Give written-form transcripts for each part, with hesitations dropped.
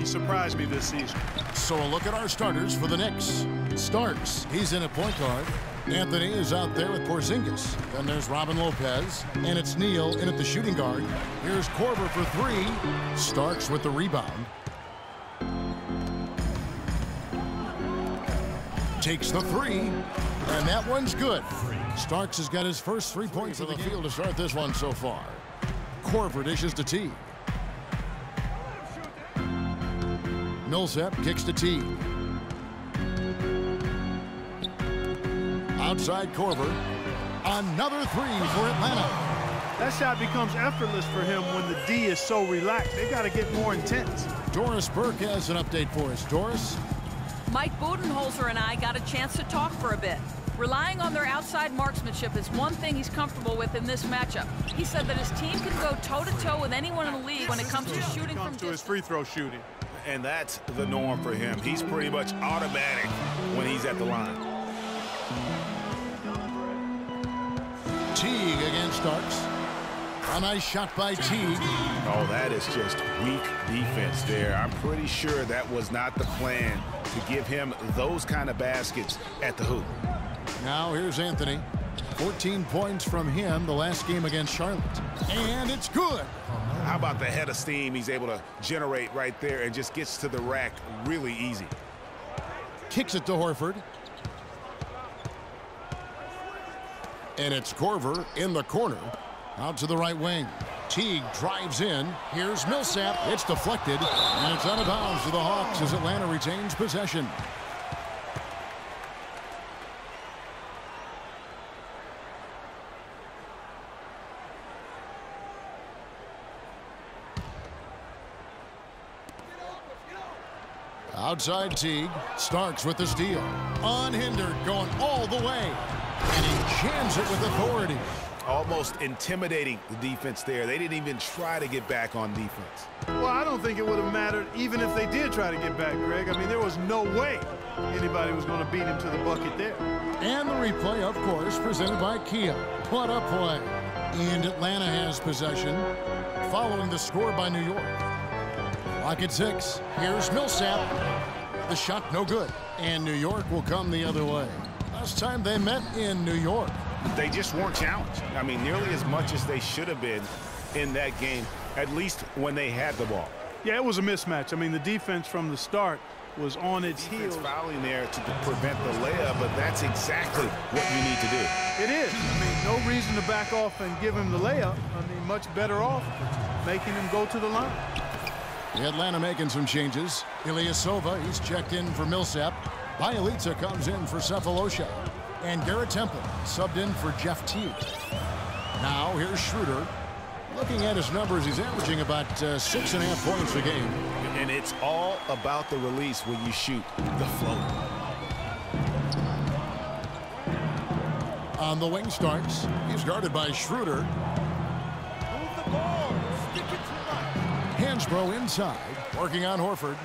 really surprised me this season. So a look at our starters for the Knicks. Starks, he's in at point guard. Anthony is out there with Porzingis. Then there's Robin Lopez. And it's Neal in at the shooting guard. Here's Korver for three. Starks with the rebound. Takes the three. And that one's good. Starks has got his first 3 points of the field to start this one so far. Korver dishes to Teague. Millsap kicks to Teague. Outside Korver. Another three for Atlanta. That shot becomes effortless for him when the D is so relaxed. They got to get more intense. Doris Burke has an update for us. Doris? Mike Budenholzer and I got a chance to talk for a bit. Relying on their outside marksmanship is one thing he's comfortable with in this matchup. He said that his team can go toe-to-toe with anyone in the league when it comes to shooting from distance. His free throw shooting. And that's the norm for him. He's pretty much automatic when he's at the line. Teague against Starks. A nice shot by Teague. Oh, that is just weak defense there. I'm pretty sure that was not the plan to give him those kind of baskets at the hoop. Now here's Anthony. 14 points from him the last game against Charlotte. And it's good. How about the head of steam he's able to generate right there and just gets to the rack really easy. Kicks it to Horford. And it's Korver in the corner. Out to the right wing. Teague drives in. Here's Millsap. It's deflected. And it's out of bounds to the Hawks as Atlanta retains possession. Outside Teague. Starks with the steal. Unhindered, going all the way. And he jams it with authority. Almost intimidating the defense there. They didn't even try to get back on defense. Well, I don't think it would have mattered even if they did try to get back, Greg. I mean, there was no way anybody was going to beat him to the bucket there. And the replay, of course, presented by Kia. What a play. And Atlanta has possession following the score by New York. Clock at 6. Here's Millsap. The shot no good. And New York will come the other way. Last time they met in New York. They just weren't challenged. I mean, nearly as much as they should have been in that game, at least when they had the ball. Yeah, it was a mismatch. I mean, the defense from the start was on its heels. Fouling there to prevent the layup, but that's exactly what you need to do. It is. I mean, no reason to back off and give him the layup. I mean, much better off making him go to the line. Atlanta making some changes. Ilyasova, he's checked in for Millsap. Bielitsa comes in for Cephalosha. And Garrett Temple subbed in for Jeff Teague. Now here's Schroeder. Looking at his numbers, he's averaging about 6.5 points a game. And it's all about the release when you shoot the float. On the wing Starks. He's guarded by Schroeder. Move the ball. Stick it to right. Hansbrough inside, working on Horford.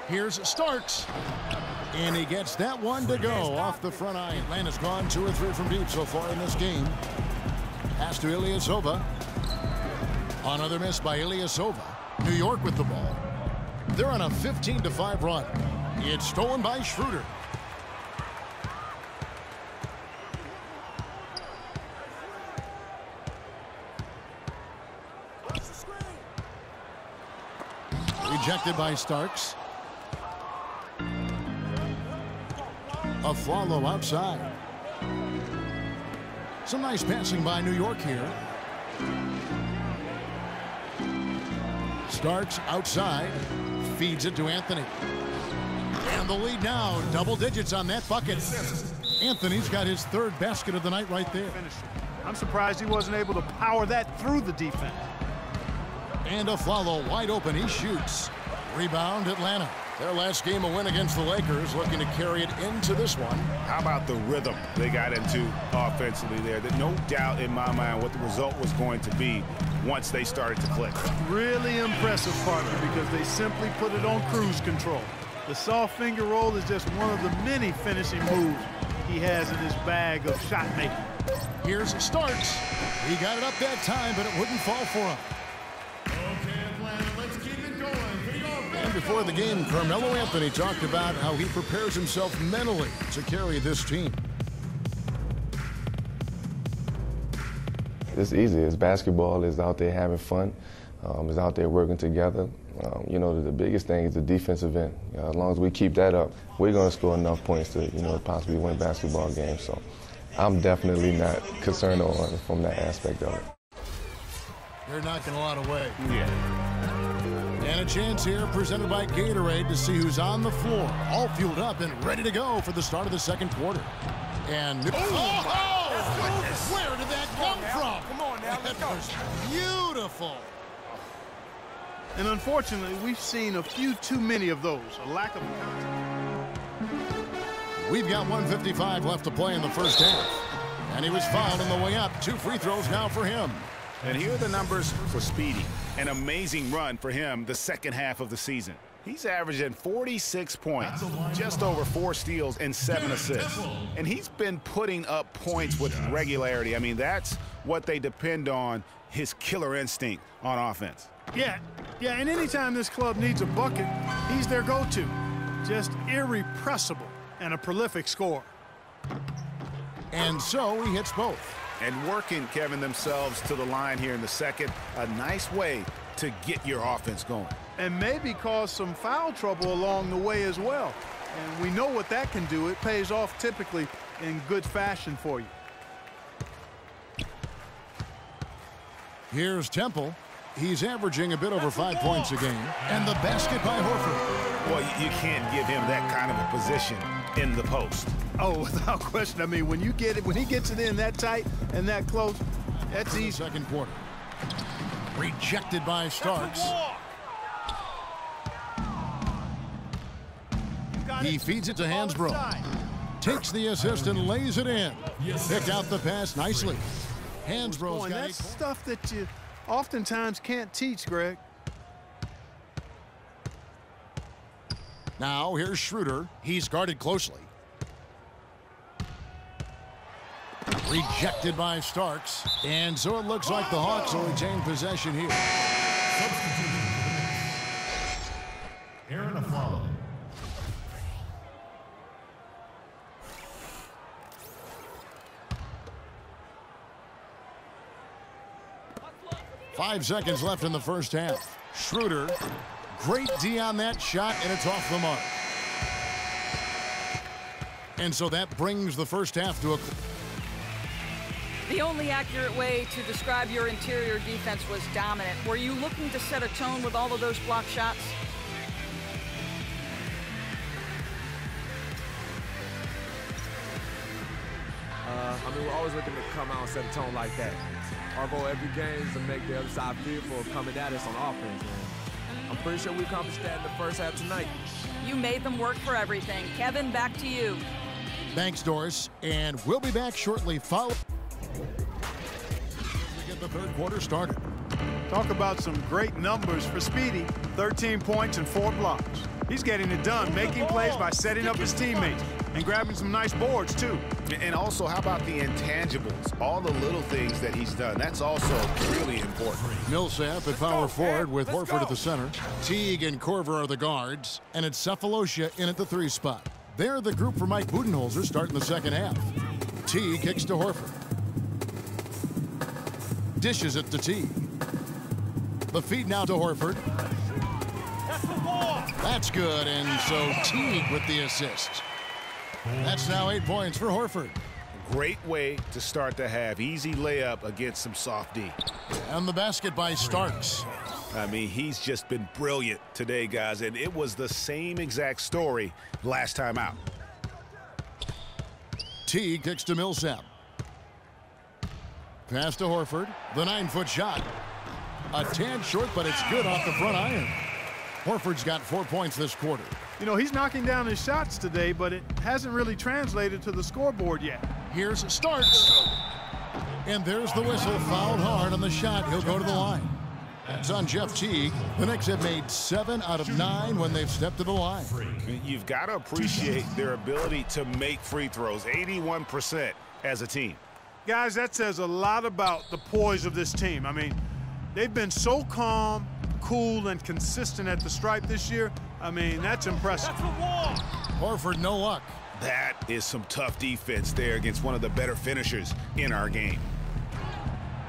Here's Starks. And he gets that one to go off the front eye. Atlanta's gone 2 or 3 from deep so far in this game. Pass to Ilyasova. Another miss by Ilyasova. New York with the ball. They're on a 15-5 run. It's stolen by Schroeder. Rejected by Starks. Afflalo outside. Some nice passing by New York here. Starks outside. Feeds it to Anthony. And the lead now. Double digits on that bucket. Anthony's got his 3rd basket of the night right there. I'm surprised he wasn't able to power that through the defense. And Afflalo wide open. He shoots. Rebound Atlanta. Their last game, a win against the Lakers, looking to carry it into this one. How about the rhythm they got into offensively there? There's no doubt in my mind what the result was going to be once they started to click. Really impressive, partner, because they simply put it on cruise control. The soft finger roll is just one of the many finishing moves he has in his bag of shot making. Here's Starks. He got it up that time, but it wouldn't fall for him. Okay, Atlanta, let's keep it going. before the game, Carmelo Anthony talked about how he prepares himself mentally to carry this team. It's easy. It's basketball. It's out there having fun. It's out there working together. You know, the biggest thing is the defensive end. As long as we keep that up, we're going to score enough points to, you know, possibly win basketball games. So I'm definitely not concerned from that aspect of it. They're knocking a lot away. Yeah. And a chance here presented by Gatorade to see who's on the floor, all fueled up and ready to go for the start of the second quarter. And where did that come from? Come on now, let's go. That was beautiful. And unfortunately, we've seen a few too many of those. A lack of contact. We've got 1:55 left to play in the first half. And he was fouled on the way up. 2 free throws now for him. And here are the numbers for Speedy. An amazing run for him the second half of the season. He's averaging 46 points, just over 4 steals and 7 assists. And he's been putting up points with regularity. I mean, that's what they depend on, his killer instinct on offense. Yeah, and anytime this club needs a bucket, he's their go-to. Just irrepressible and a prolific scorer. And so he hits both. And working, Kevin, themselves to the line here in the second. A nice way to get your offense going. And maybe cause some foul trouble along the way as well. And we know what that can do. It pays off typically in good fashion for you. Here's Temple. He's averaging a bit over 5 points a game. And the basket by Horford. Well, you can't give him that kind of a position in the post. Oh, without question. I mean, when he gets it in that tight and that close, that's easy. Second quarter. Rejected by Starks. He feeds it to Hansbrough. Takes the assist and lays it in. Picked out the pass nicely. Hansbrough's got that's stuff that you oftentimes can't teach, Greg. Now here's Schroeder. He's guarded closely. Rejected by Starks. And so it looks like the Hawks will retain possession here. Aaron Aflalo. 5 seconds left in the first half. Schroeder, great D on that shot, and it's off the mark. And so that brings the first half to a... The only accurate way to describe your interior defense was dominant. Were you looking to set a tone with all of those block shots? I mean, we're always looking to come out and set a tone like that. Our goal every game is to make the other side fearful of coming at us on offense, man. I'm pretty sure we accomplished that in the first half tonight. You made them work for everything. Kevin, back to you. Thanks, Doris. And we'll be back shortly. Follow. We get the third quarter started. Talk about some great numbers for Speedy. 13 points and 4 blocks. He's getting it done, making plays by setting up his teammates and grabbing some nice boards, too. And also, how about the intangibles? All the little things that he's done. That's also really important. Millsap at power forward with Horford at the center. Teague and Korver are the guards. And it's Cephalosha in at the 3 spot. They're the group for Mike Budenholzer starting the second half. Teague kicks to Horford. Dishes it to Teague. The feed now to Horford. That's good, and so Teague with the assist. That's now 8 points for Horford. Great way to start the half. Easy layup against some soft D. And the basket by Starks. I mean, he's just been brilliant today, guys, and it was the same exact story last time out. Teague kicks to Millsap. Pass to Horford. The 9-foot shot. A tad short, but it's good off the front iron. Horford's got 4 points this quarter. You know, he's knocking down his shots today, but it hasn't really translated to the scoreboard yet. Here's Starks. And there's the whistle. Fouled hard on the shot. He'll go to the line. It's on Jeff Teague. The Knicks have made 7 out of 9 when they've stepped to the line. You've got to appreciate their ability to make free throws. 81% as a team. Guys, that says a lot about the poise of this team. I mean, they've been so calm, cool and consistent at the stripe this year, I mean, that's impressive. That's a walk. Horford, no luck. That is some tough defense there against one of the better finishers in our game.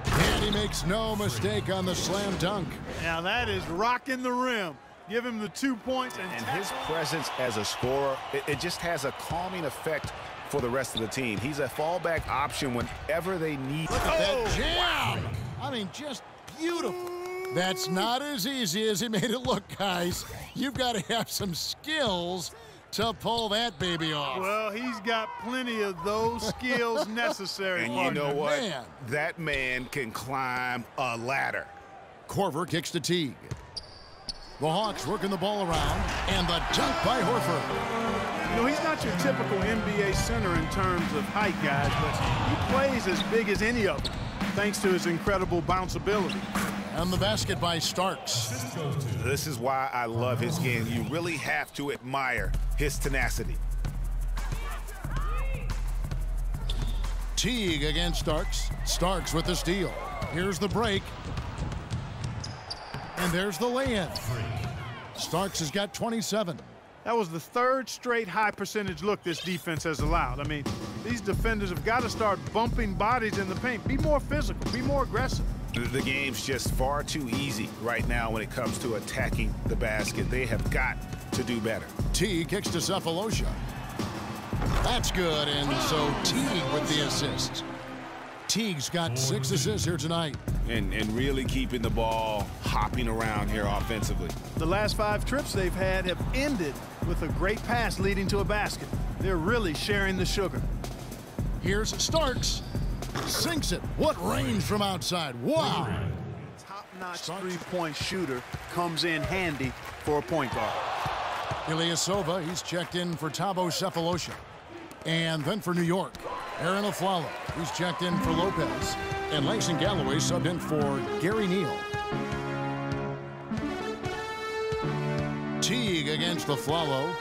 And he makes no mistake on the slam dunk. Now that is rocking the rim. Give him the 2 points. And his presence as a scorer, it just has a calming effect for the rest of the team. He's a fallback option whenever they need. Look at that jam. I mean, just beautiful. That's not as easy as he made it look, guys. You've got to have some skills to pull that baby off. Well, he's got plenty of those skills necessary. And partner. you know what? Man. That man can climb a ladder. Korver kicks to Teague. The Hawks working the ball around, and the dunk by Horford. You know, he's not your typical NBA center in terms of height, guys, but he plays as big as any of them, thanks to his incredible bounceability. And the basket by Starks. This is why I love his game. You really have to admire his tenacity. Teague against Starks. Starks with the steal. Here's the break. And there's the lay-in. Starks has got 27. That was the third straight high percentage look this defense has allowed. I mean, these defenders have got to start bumping bodies in the paint. Be more physical, be more aggressive. The game's just far too easy right now when it comes to attacking the basket. They have got to do better. Teague kicks to Cephalosha. That's good, and so Teague with the assist. Teague's got 6 assists here tonight. And really keeping the ball hopping around here offensively. The last 5 trips they've had have ended with a great pass leading to a basket. They're really sharing the sugar. Here's Starks. Sinks it. What range from outside. Wow. Top-notch three-point shooter comes in handy for a point guard. Ilyasova, he's checked in for Thabo Cephalosha. And then for New York, Aaron Aflalo, he's checked in for Lopez. And Langston Galloway subbed in for Gary Neal. Teague against Aflalo.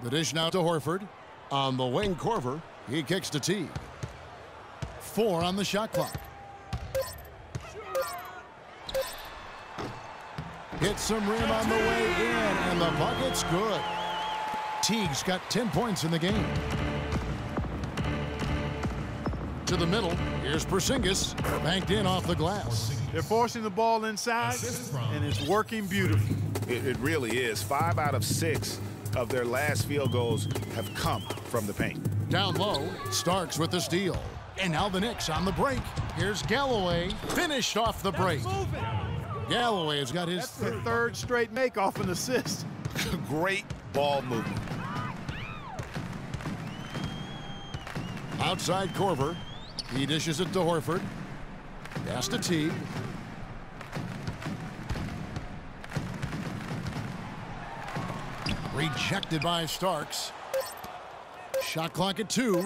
The dish now to Horford. On the wing, Korver. He kicks to Teague. 4 on the shot clock. Hits some rim on the way in, and the bucket's good. Teague's got 10 points in the game. To the middle, here's Porzingis, banked in off the glass. They're forcing the ball inside, and it's working beautifully. It really is. 5 out of 6 of their last field goals have come from the paint. Down low, Starks with the steal. And now the Knicks on the break. Here's Galloway, finished off the break. Galloway has got his That's the third straight make off an assist. Great ball movement. outside Korver. He dishes it to Horford. Pass to Teague. Rejected by Starks. Shot clock at 2.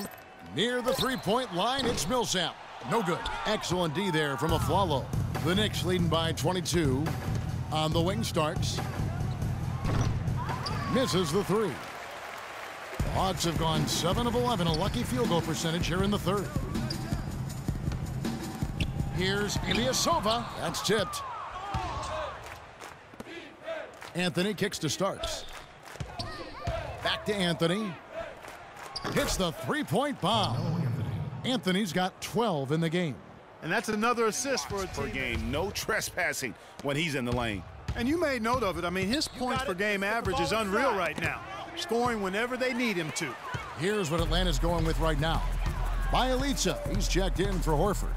Near the three-point line, it's Millsap. No good. Excellent D there from Aflalo. The Knicks leading by 22. On the wing, Starks. Misses the 3. The Hawks have gone 7 of 11, a lucky field goal percentage here in the third. Here's Ilyasova. That's tipped. Anthony kicks to Starks. Back to Anthony. Hits the three-point bomb. Anthony's got 12 in the game. And that's another assist for a Per team. game. No trespassing when he's in the lane. And you made note of it. I mean, his points per game average is unreal right now. Scoring whenever they need him to. Here's what Atlanta's going with right now. Bielitsa, he's checked in for Horford.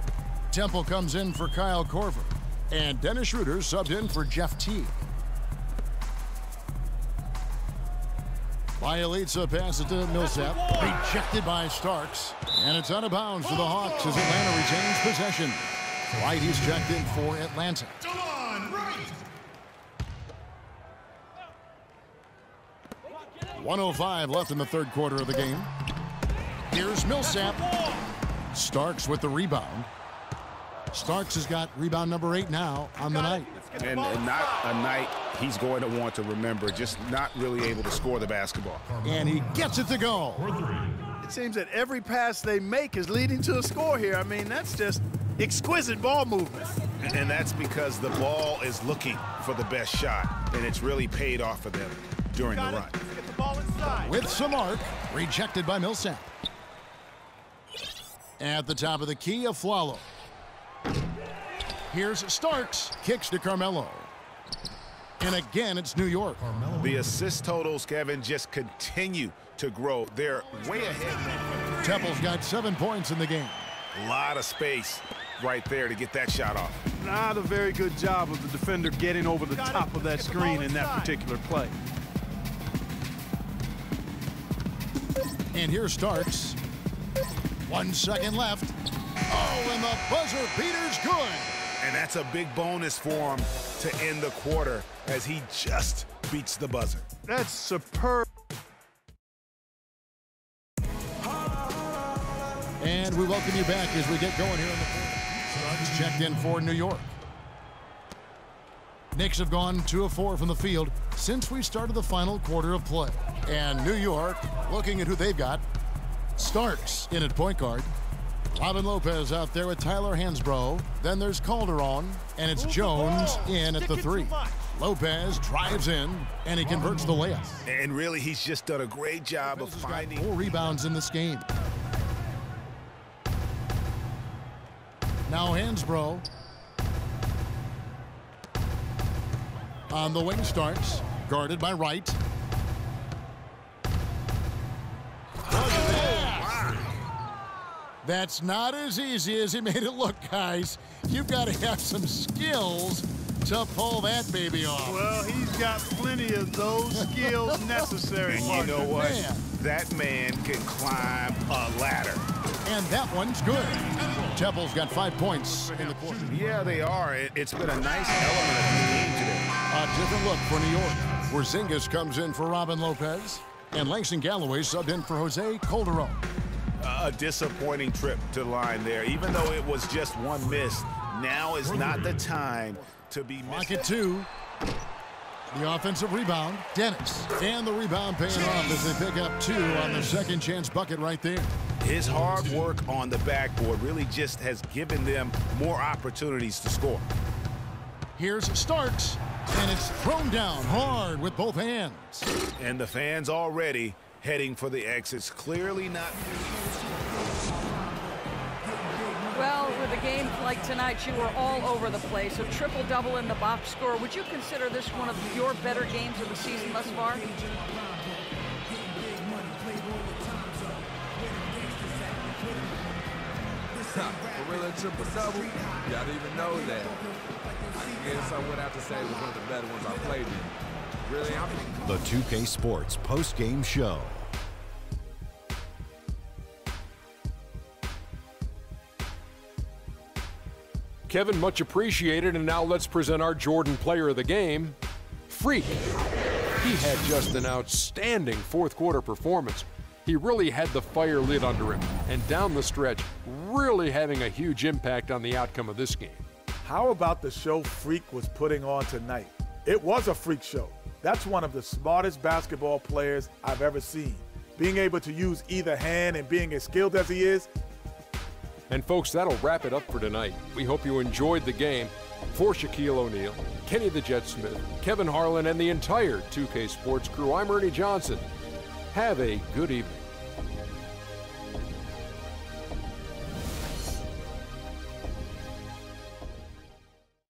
Temple comes in for Kyle Korver. And Dennis Schroeder subbed in for Jeff Teague. Bielitsa passes to Millsap. Rejected by Starks. And it's out of bounds for the Hawks as Atlanta retains possession. Wright, he's checked in for Atlanta. 1:05 left in the third quarter of the game. Here's Millsap. Starks with the rebound. Starks has got rebound number 8 now on the night. And not a night he's going to want to remember, just not really able to score the basketball. And he gets it to go. It seems that every pass they make is leading to a score here. I mean, that's just exquisite ball movement. And that's because the ball is looking for the best shot, and it's really paid off for them during the run. Get the ball inside. With some arc, rejected by Millsap. At the top of the key, Aflalo. Here's Starks, kicks to Carmelo. And again, it's New York. The assist totals, Kevin, just continue to grow. They're way ahead. Temple's got 7 points in the game. A lot of space right there to get that shot off. Not a very good job of the defender getting over the top of that screen in that particular play. And here's Starks. 1 second left. Oh, and the buzzer beater's good. And that's a big bonus for him to end the quarter as he just beats the buzzer. That's superb. And we welcome you back as we get going here in the fourth. Starks checked in for New York. Knicks have gone 2 of 4 from the field since we started the final quarter of play. And New York, looking at who they've got, Starks in at point guard. Robin Lopez out there with Tyler Hansbrough. Then there's Calderon, and it's Jones in at the 3. Lopez drives in, and he converts the layup. And really, he's just done a great job of finding 4 rebounds in this game. Now Hansbrough. On the wing, Starks, guarded by Wright. That's not as easy as he made it look, guys. You've got to have some skills to pull that baby off. Well, he's got plenty of those skills necessary. And you know what? Man. That man can climb a ladder. And that one's good. Temple's got 5 points in the quarter. Yeah, they are. It's been a nice element of the game today. A different look for New York, where Zingas comes in for Robin Lopez, and Langston Galloway subbed in for Jose Calderon. A disappointing trip to the line there. Even though it was just one miss, now is not the time to be missed. Lock it 2. The offensive rebound, Dennis. And the rebound paying off as they pick up 2 on the second chance bucket right there. His hard work on the backboard really just has given them more opportunities to score. Here's Starks, and it's thrown down hard with both hands. And the fans already heading for the exits. Clearly not. Well, with a game like tonight, you were all over the place. A triple-double in the box score. Would you consider this one of your better games of the season thus far? Gorilla triple-double? Y'all didn't even know that. I guess I would have to say it was one of the better ones I played in. Really, The 2K Sports post-game show. Kevin, much appreciated, and now let's present our Jordan Player of the Game, Freak. He had just an outstanding fourth quarter performance. He really had the fire lit under him, and down the stretch, really having a huge impact on the outcome of this game. How about the show Freak was putting on tonight? It was a freak show. That's one of the smartest basketball players I've ever seen. Being able to use either hand and being as skilled as he is. And folks, that'll wrap it up for tonight. We hope you enjoyed the game. For Shaquille O'Neal, Kenny the Jet Smith, Kevin Harlan, and the entire 2K Sports crew, I'm Ernie Johnson. Have a good evening.